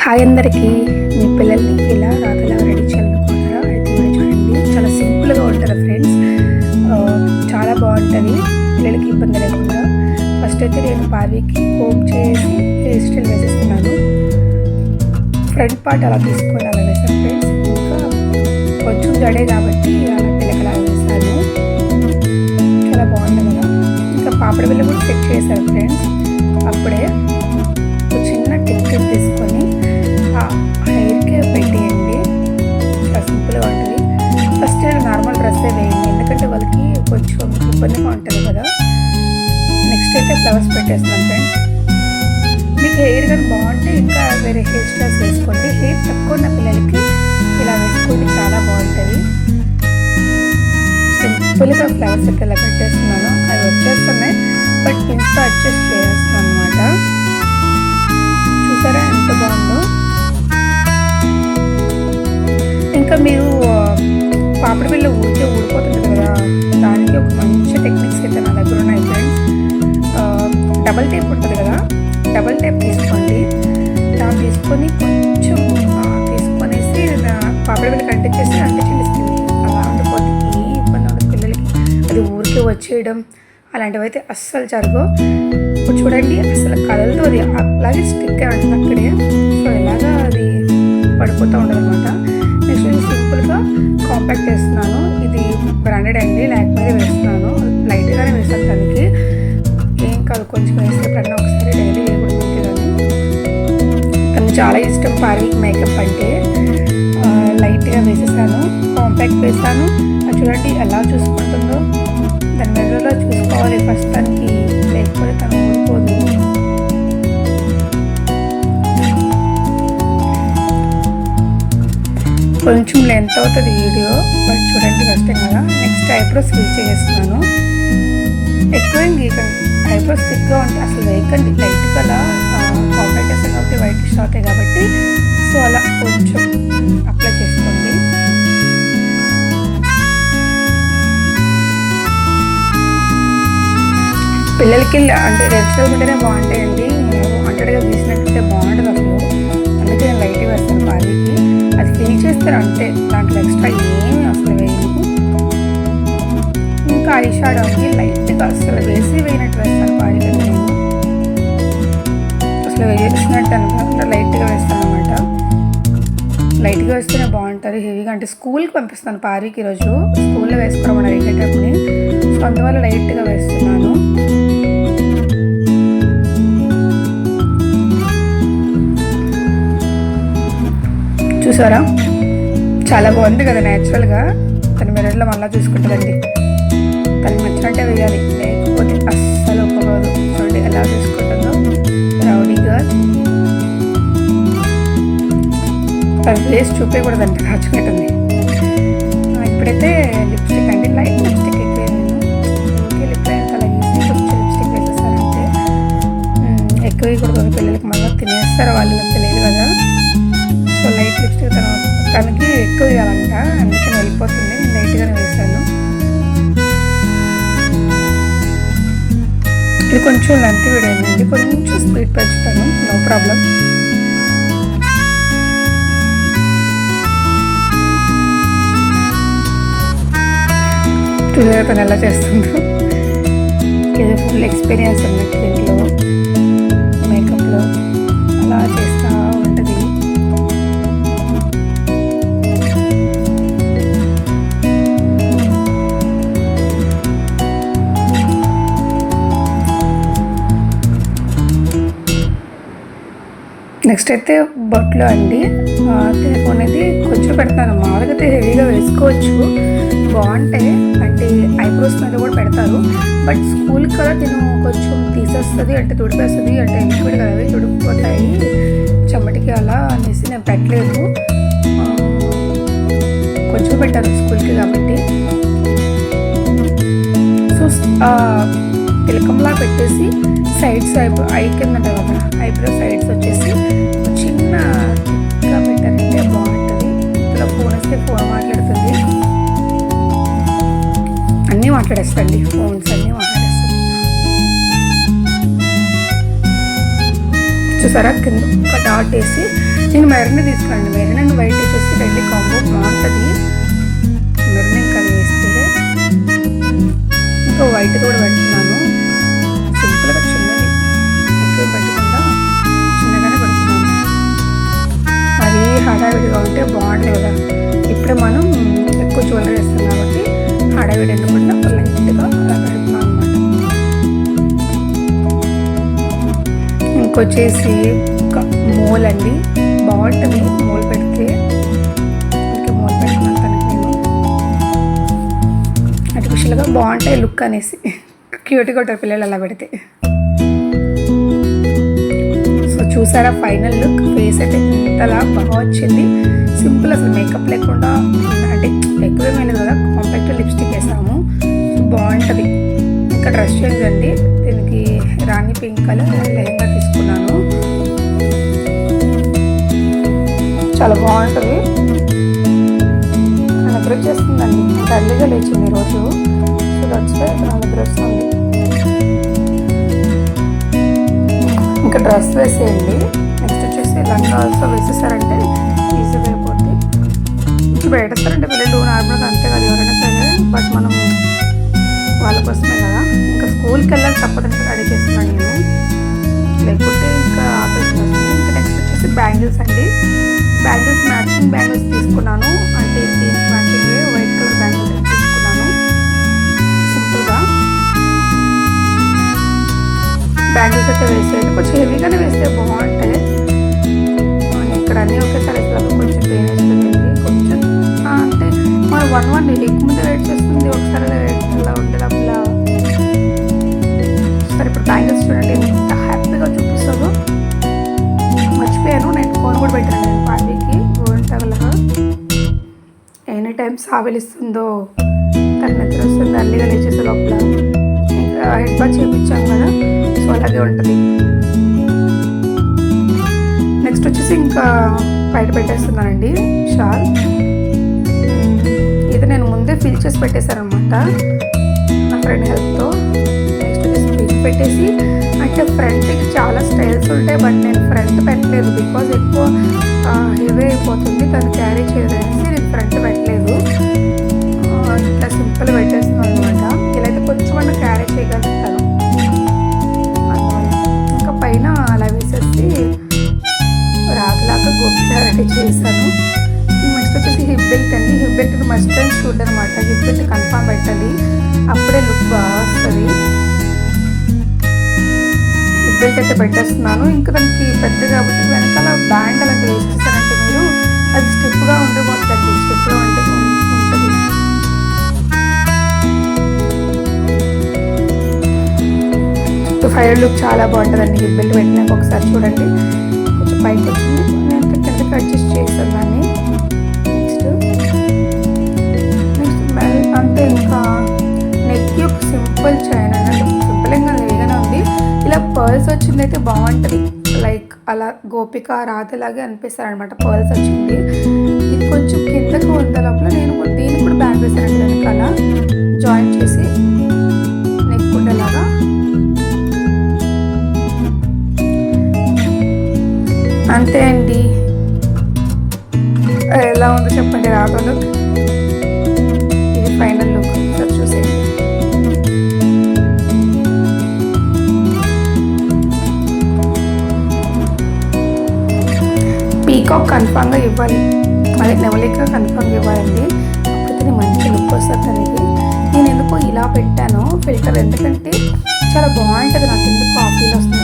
Hi అందరికీ. మీ పిల్లల్ని ఇలా రాతలా రెడీ చేయాలనుకుంటారా? అయితే మీరు చూడండి, చాలా సింపుల్గా ఉంటుంది ఫ్రెండ్స్. చాలా బాగుంటుంది, పిల్లలకి ఇబ్బంది లేకుండా. ఫస్ట్ అయితే నేను పార్వీకి కోమ్ చేసి హెయిర్ స్టైల్ వేసేస్తున్నాను. ఫ్రంట్ పార్ట్ అలా తీసుకొని అలా వేసాను ఫ్రెండ్స్. ఇంకా కొంచెం జడే కాబట్టి అలా పిల్లకలా వేసాను. చాలా బాగుంటుంది కదా. ఇంకా పాపడి బిల్ల కూడా సెట్ చేశాను ఫ్రెండ్స్. అప్పుడే ఒక చిన్న టిక్ తీసుకొని హెయిర్కి పెట్టేయండి. చాలా సింపుల్గా ఉంటుంది. ఫస్ట్ నార్మల్ డ్రెస్సే వేయండి, ఎందుకంటే వాళ్ళకి కొంచెం ఇబ్బందిగా ఉంటుంది కదా. నెక్స్ట్ అయితే ఫ్లవర్స్ పెట్టేస్తున్నాను ఫ్రెండ్స్. మీకు హెయిర్ కానీ బాగుంటే ఇంకా వేరే హెయిర్ స్టైల్స్ వేసుకోండి. హెయిర్ తక్కువ ఉన్న పిల్లలకి ఇలా వేసుకోండి, చాలా బాగుంటుంది. సింపుల్గా ఫ్లవర్స్ అయితే ఇలా పెట్టేస్తున్నాను. అవి వచ్చేస్తున్నాయి, బట్ పిన్స్తో అడ్జస్ట్ చేస్తున్నాను అనమాట. చూసారా ఎంత బాగుందో. ఇంకా మీరు పాపడి బిళ్ళ ఊరికే ఊడిపోతుంది కదా, దానికి ఒక మంచి టెక్నిక్స్ అయితే నా దగ్గర ఉన్నాయి ఫ్రెండ్స్. డబల్ టేప్ ఉంటుంది కదా, డబల్ టేప్ తీసుకోండి. దాన్ని తీసుకొని కొంచెం తీసుకొనేసి పాపడి బిళ్ళకి అంటించేసి అంటించేసి అలా ఉండిపోతుంది. ఏ ఇబ్బంది ఉండదు పిల్లలకి. అది ఊరికే వచ్చేయడం అలాంటివి అయితే అస్సలు జరగవు. ఇప్పుడు చూడండి, అసలు కదలతో అది అలాగే స్టిక్ ఉంటుంది అక్కడే. సో ఇలాగా అది పడిపోతూ ఉండదు అనమాట. నెక్స్ట్ నేను సింపుల్గా కాంపాక్ట్ వేస్తున్నాను. ఇది బ్రాండెడ్ అండి, లేకపోతే వేస్తున్నాను. లైట్గానే వేసాను, దానికి ఏం కాదు. కొంచెం వేస్తే ఎప్పుడన్నా ఒకసారి డైలీ వేయకూడదు కానీ. తనకు చాలా ఇష్టం పార్వీకి మేకప్ అంటే. లైట్గా వేసేసాను, కాంపాక్ట్ వేసాను. అది చూడండి ఎలా చూసుకుంటుందో. దాని మెడలో చూసుకోవాలి ఫస్ట్ తనకి, లేకపోతే తను ఊడిపోదు. కొంచెం లెంత్ అవుతుంది వీడియో, బట్ చూడండి ఫస్ట్ కదా. నెక్స్ట్ ఐబ్రోస్ ఫిల్ చేస్తున్నాను. ఎక్కువ గీకండి, ఐబ్రోస్ థిక్గా ఉంటే అసలు వేయకండి. లైట్గా అలా కాంపాక్ట్ వేస్తాను కాబట్టి వైట్ ఇష్ట అవుతాయి కాబట్టి, సో అలా కొంచెం అప్లై చేసుకోండి. పిల్లలకి అంటే రెడ్ ఉంటేనే బాగుంటాయండి. వాంటెడ్గా తీసినట్టుంటే బాగుంటుంది అసలు. అందుకే నేను లైట్గా వేస్తాను పార్వీకి. అది ఫిల్ చేస్తారు అంతే, దాంట్లో ఎక్స్ట్రా ఏమి అసలు వేయను. ఇంకా ఐ షాడోకి లైట్గా అసలు వేసినట్టు వేస్తాను పార్వీకి. నేను అసలు వేసినట్టు అనుకుంటే లైట్గా వేస్తాను అనమాట. లైట్గా వేస్తేనే బాగుంటుంది. హెవీగా అంటే స్కూల్కి పంపిస్తాను పార్వీకి. ఈరోజు స్కూల్లో వేసుకోవడం అడిగేటప్పుడు, సో అందువల్ల లైట్గా వేస్తున్నాను. చూసారా చాలా బాగుంది కదా న్యాచురల్గా. తన మెరడ్లో మళ్ళీ చూసుకుంటుందండి. తనకి నచ్చినట్టే వేయాలి, లేకపోతే అస్సలు ఒప్పుకోదు. చూడండి ఎలా చూసుకుంటుందో రౌడీగా. తన ఫేస్ చూపేయకూడదంటే దాచుకుంటుంది. ఇప్పుడైతే లిప్స్టిక్ అండి, లైట్ లిప్స్టిక్ ఎక్కువ. నేను లిప్ లైన్ అలా గీసి కొంచెం లిప్స్టిక్ వేసేస్తానంటే. ఎక్కువ వేయకూడదు, పిల్లలకి మళ్ళీ తినేస్తారు వాళ్ళు, తెలియదు కదా. సో లైట్ లిప్స్టిక్ తనకి ఎక్కువ వేయాలంట, అందుకని వెళ్ళిపోతుంది. నేను లైట్గానే వేసాను. ఇది కొంచెం లెంత్ వీడియో అండి, కొంచెం స్పీడ్ పెంచుతాను, నో ప్రాబ్లం. చూసారా తను ఎలా చేస్తుందో. ఇది ఫుల్ ఎక్స్పీరియన్స్ ఉన్నట్టు దీంట్లో మేకప్లో అలా చేస్తూ ఉంటుంది. నెక్స్ట్ అయితే బొట్లో అండి తెలుపు అనేది కొంచెం పెడతాను. మామూలుగా అయితే హెవీగా వేసుకోవచ్చు, బాగుంటాయి. అంటే ఐబ్రోస్ మీద కూడా పెడతారు, బట్ స్కూల్ కదా తిను కొంచెం తీసేస్తుంది, అంటే తుడిపేస్తుంది. అంటే లిక్విడ్ కదా అవి తుడిపోతాయి చెమ్మటికి, అలా అనేసి నేను పెట్టలేదు. కొంచెం పెట్టాను స్కూల్కి కాబట్టి. సో తిలకంలా పెట్టేసి సైడ్స్ ఐ కింద ఉంటుంది కదా, ఐబ్రో సైడ్స్ వచ్చేసి చిన్నగా పెట్టారంటే బాగుంటుంది. ఇందులో ఫోన్ వస్తే ఫోన్ మాట్లాడుతుంది, అన్నీ మాట్లాడేస్తండి, ఫోన్స్ అన్నీ మాట్లాడేస్తుంది. చూసారా కింద ఒక డాట్ వేసి నేను మెరూన్ తీసుకున్నాను. మెరూన్ అండ్ వైట్ వచ్చేసి రెండు కాంబో బాగుంటుంది. మెరూన్ ఇంకా వేస్తే ఇంకా వైట్ కూడా పెడుతున్నాను. సింపుల్గా చిన్నది ఎక్కువ పెట్టకుండా చిన్నగానే పెడుతున్నాను. అది హడావిడిగా ఉంటే బాగుంటుంది కదా. ఇప్పుడే మనం ఎక్కువ జ్యువెలరీ వేస్తాం కాబట్టి హడావిడి ఎందుకుండా లైట్గా అలా పెడుతున్నాం అనమాట. ఇంకొచ్చేసి ఒక మోల్ అండి, బాగుంటుంది మోల్ పెడితే. ఇంకా మోల్ పెడుతున్నాను తనకి నేను ఆర్టిఫిషియల్గా బాగుంటాయి లుక్ అనేసి. క్యూట్గా ఉంటారు పిల్లలు అలా పెడితే. సో చూసారా ఫైనల్ లుక్. ఫేస్ అయితే ఇంతలా బాగా వచ్చింది. సింపుల్ అసలు మేకప్ లేకుండా, అంటే ఎక్కువేమీ లేదు కదా, కాంపాక్ట్ లిప్స్టిక్ వేసాము. సో బాగుంటుంది. ఇంకా డ్రెస్ చేంజ్ అండి. దీనికి రాణి పింక్ కలర్ లెహంగా తీసుకున్నాను. చాలా బాగుంటుంది. నా నిద్ర వచ్చేస్తుందండి. అంత అర్లీగా లేచింది ఈరోజు. సో దట్స్ నా నిద్ర వస్తుంది. ఇంకా డ్రెస్ వేసేయండి. నెక్స్ట్ వచ్చేసి లంగా ఆల్సో వేసేసారంటే ఈజీగా అయిపోద్ది. ఇప్పుడు పెట్టేస్తారంటే పిల్లలు నార్మల్గా అంతే కదా ఎవరైనా సరే, బట్ మనం వాళ్ళ కోసమే కదా. ఇంకా స్కూల్కి వెళ్ళాలి తప్పదంటే రెడీ చేస్తున్నాను నేను, లేకుంటే ఇంకా ఆపేస్తున్నాను. ఇంకా నెక్స్ట్ వచ్చేసి బ్యాంగిల్స్ అండి. బ్యాంగిల్స్ మ్యాచింగ్ బ్యాంగిల్స్ తీసుకున్నాను. అంటే దీనికి మ్యాచింగ్ వైట్ కలర్ బ్యాంగిల్స్ తీసుకున్నాను. సింపుల్గా బ్యాంగిల్స్ అయితే వేసేది కొంచెం హెవీగానే వేస్తే బాగుంటాయి. ఇక్కడ అన్నీ ఒకేసారి వేసేటప్పుడు కొంచెం పెయిన్ వేస్తుంది. కొంచెం అంటే మన 1 ఎక్కువ ముందు వెయిట్ చేస్తుంది, ఒకసారి వెయిట్ అలా ఉండేటప్పుడు. సరే ఇప్పుడు బ్యాంగిల్స్ చూడండి ఎంత హ్యాపీగా చూపిస్తుందో. మర్చిపోయాను, నేను ఫోన్ కూడా పెట్టాను నేను పార్వీకి. గోల్డ్ ఎనీ టైం సావెలిస్తుందో, తన నిద్ర వస్తుంది అల్లిగా లేచేసే లోపల. ఇంకా హెడ్ బాత్ చేయించాం కదా, సో అలాగే ఉంటుంది. నెక్స్ట్ వచ్చేసి ఇంకా బయట పెట్టేస్తున్నానండి షాల్. ఇది నేను ముందే ఫిల్ చేసి పెట్టేశాను అనమాట నా ఫ్రెండ్ హెల్ప్తో. నెక్స్ట్ వచ్చేసి ఫిల్ పెట్టేసి, అంటే ఫ్రంట్కి చాలా స్టైల్స్ ఉంటాయి, బట్ నేను ఫ్రంట్ పెట్టలేదు బికాజ్ ఎక్కువ హెవీ అయిపోతుంది తను క్యారీ చేయడానికి. నేను ఫ్రంట్ పెట్టలేదు, ఇట్లా సింపుల్ పెట్టేస్తున్నాను అనమాట. ఇలా అయితే కొంచెం అన్న క్యారీ చేయగలుగుతాను. అందువల్ల ఇంకా పైన అలా వేసేసి రాగలాగా గోపిగా రెడీ చేశాను. నెక్స్ట్ వచ్చేసి హిప్ బెల్ట్ అండి. Hip belt must and should అనమాట. హిప్ బెల్ట్ కన్ఫామ్ పెట్టాలి, అప్పుడే లుక్ బాగా వస్తుంది. హిప్ బెల్ట్ అయితే పెట్టేస్తున్నాను. ఇంకా దానికి పెద్ద కాబట్టి వెనకాల బ్యాండ్ అలాంటి వేసేస్తారంటే మీరు అది స్టిప్గా ఉండబోతుందండి. స్టిప్గా ఉంటే ఉంటుంది. ఫైర్ లుక్ చాలా బాగుంటుందండి హిప్ బెల్ట్ పెట్టినాక. ఒకసారి చూడండి, కొంచెం పైకి వచ్చింది, నేను కిందకి అడ్జస్ట్ చేస్తాను దాన్ని. నెక్స్ట్ అంటే ఇంకా నెక్కి ఒక సింపుల్ చైన్ అన్నట్టు, సింపుల్ ఇంకా వేగానే ఉంది. ఇలా పర్ల్స్ వచ్చింది అయితే బాగుంటుంది. లైక్ అలా గోపిక రాధలాగే అనిపిస్తారు అనమాట. పర్ల్స్ వచ్చింది. ఇది కొంచెం కిందకు వంద లోపల నేను దీన్ని కూడా బ్యాగ్ వేసానండి వెనకాల జాయిన్ చేసి నెక్ ఉండేలాగా. అంతే అండి. ఎలా ఉందో చెప్పండి రాధా లుక్. ఇది ఫైనల్ లుక్. సార్ చూసేయండి. పీకాక్ కన్ఫామ్గా ఇవ్వాలి, అదే నెవలిక కన్ఫామ్గా ఇవ్వాలండి. అప్పుడైతే మంచి లుక్ వస్తుంది తనకి. నేను ఎందుకో ఇలా పెట్టాను ఫిల్టర్, ఎందుకంటే చాలా బాగుంటుంది నాకు. ఎందుకు ఆ ఫీల్ వస్తుంది